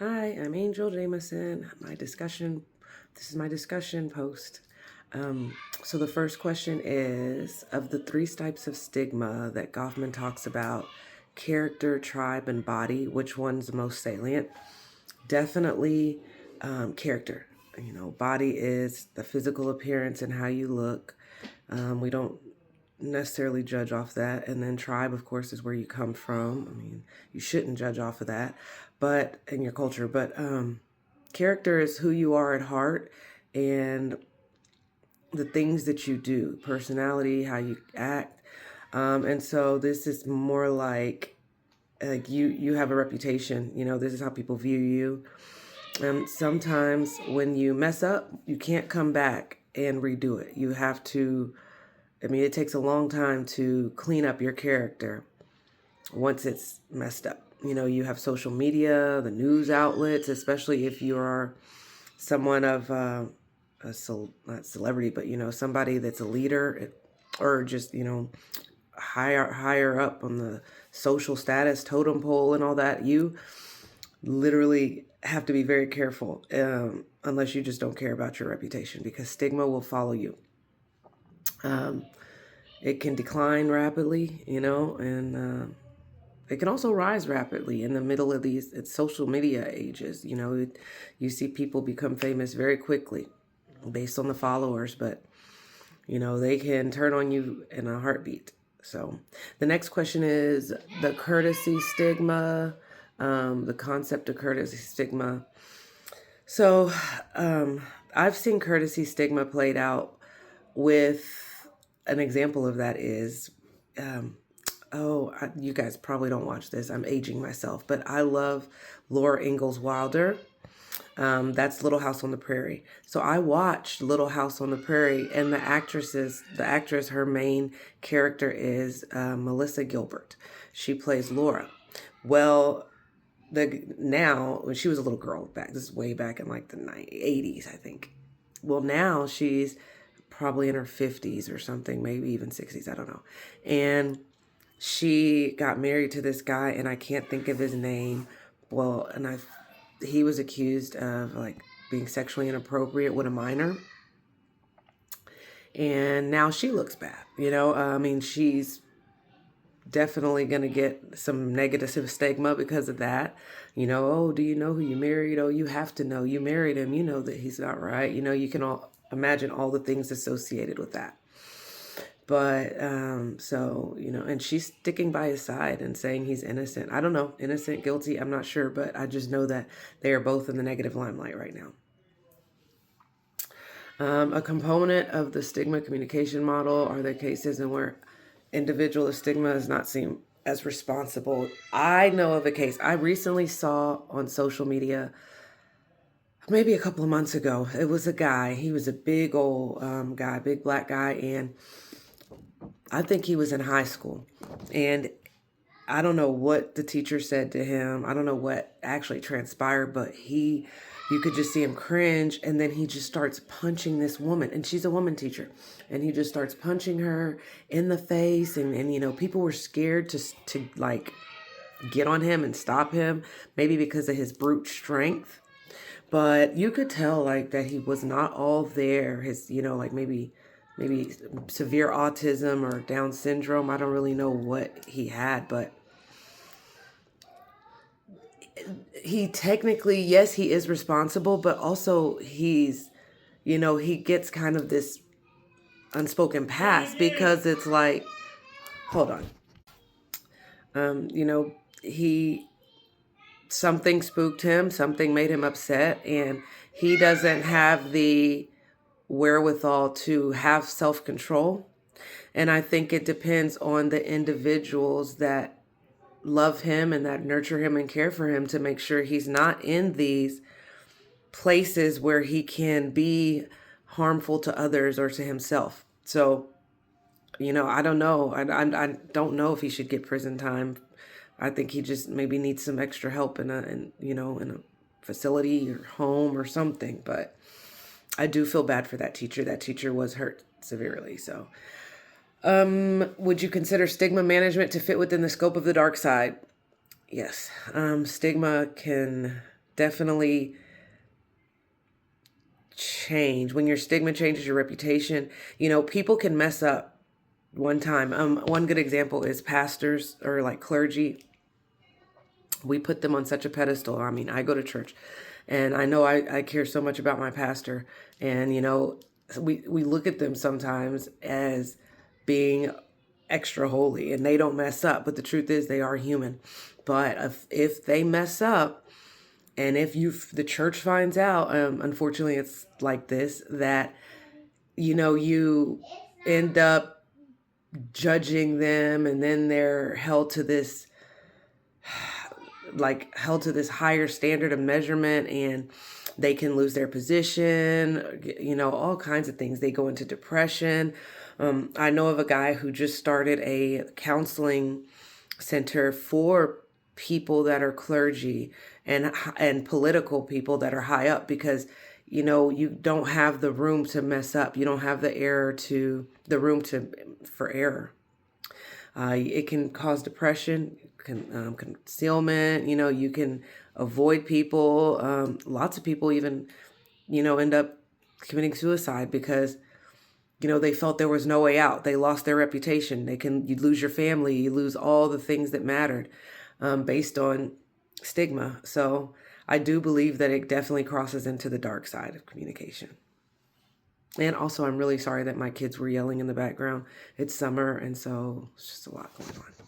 Hi, I'm Angel Jameson. This is my discussion post. So the first question is, of the three types of stigma that Goffman talks about, character, tribe, and body, which one's the most salient? Definitely character. Body is the physical appearance and how you look. We don't necessarily judge off that. And then tribe, of course, is where you come from. I mean, you shouldn't judge off of that, but in your culture. But character is who you are at heart and the things that you do, personality, how you act. And so this is more like you have a reputation. This is how people view you. Sometimes when you mess up, you can't come back and redo it. You have to, I mean, it takes a long time to clean up your character once it's messed up. You have social media, the news outlets, especially if you are someone of not celebrity, but somebody that's a leader or just higher up on the social status totem pole and all that. You literally have to be very careful, unless you just don't care about your reputation, because stigma will follow you. Um, it can decline rapidly, and it can also rise rapidly in the middle of these social media ages. You see people become famous very quickly based on the followers, but they can turn on you in a heartbeat. So the next question is the courtesy stigma, the concept of courtesy stigma. So I've seen courtesy stigma played out with an example of that is, you guys probably don't watch this. I'm aging myself, but I love Laura Ingalls Wilder. That's Little House on the Prairie. So I watched Little House on the Prairie, and the actress, her main character is Melissa Gilbert. She plays Laura. Well, now when she was a little girl back, this is way back in like the 80s, I think. Well, now she's probably in her 50s or something, maybe even 60s, I don't know. And she got married to this guy, and I can't think of his name. Well, and he was accused of like being sexually inappropriate with a minor. And now she looks bad. I mean, she's definitely going to get some negative stigma because of that. Oh, do you know who you married? Oh, you have to know you married him. You know that he's not right. You can all imagine all the things associated with that. But so, and she's sticking by his side and saying he's innocent. I don't know, innocent, guilty, I'm not sure, but I just know that they are both in the negative limelight right now. A component of the stigma communication model are the cases in where individual stigma is not seen as responsible. I know of a case I recently saw on social media, maybe a couple of months ago. It was a guy. He was a big old guy, big black guy, and I think he was in high school. And I don't know what the teacher said to him. I don't know what actually transpired, but you could just see him cringe. And then he just starts punching this woman, and she's a woman teacher. And he just starts punching her in the face. And people were scared to like get on him and stop him, maybe because of his brute strength. But you could tell like that he was not all there. His, like maybe severe autism or Down syndrome. I don't really know what he had, but he technically, yes, he is responsible, but also he gets kind of this unspoken past because it's like, hold on, he something spooked him, something made him upset, and he doesn't have the wherewithal to have self control. And I think it depends on the individuals that love him and that nurture him and care for him to make sure he's not in these places where he can be harmful to others or to himself. So, I don't know. I don't know if he should get prison time. I think he just maybe needs some extra help in a facility or home or something. But I do feel bad for that teacher. That teacher was hurt severely. So, would you consider stigma management to fit within the scope of the dark side? Yes. Stigma can definitely change. When your stigma changes your reputation, people can mess up one time. One good example is pastors or like clergy. We put them on such a pedestal. I mean, I go to church and I know I care so much about my pastor. And, we look at them sometimes as being extra holy and they don't mess up. But the truth is they are human. But if they mess up, and if the church finds out, unfortunately, it's like this, that, you end up judging them, and then they're held to this higher standard of measurement, and they can lose their position, all kinds of things. They go into depression. I know of a guy who just started a counseling center for people that are clergy and political people that are high up, because you don't have the room to mess up. You don't have the room for error. It can cause depression, concealment. You can avoid people. Lots of people even end up committing suicide because they felt there was no way out. They lost their reputation. You lose your family, you lose all the things that mattered, based on stigma. So I do believe that it definitely crosses into the dark side of communication. And also, I'm really sorry that my kids were yelling in the background. It's summer, and so it's just a lot going on.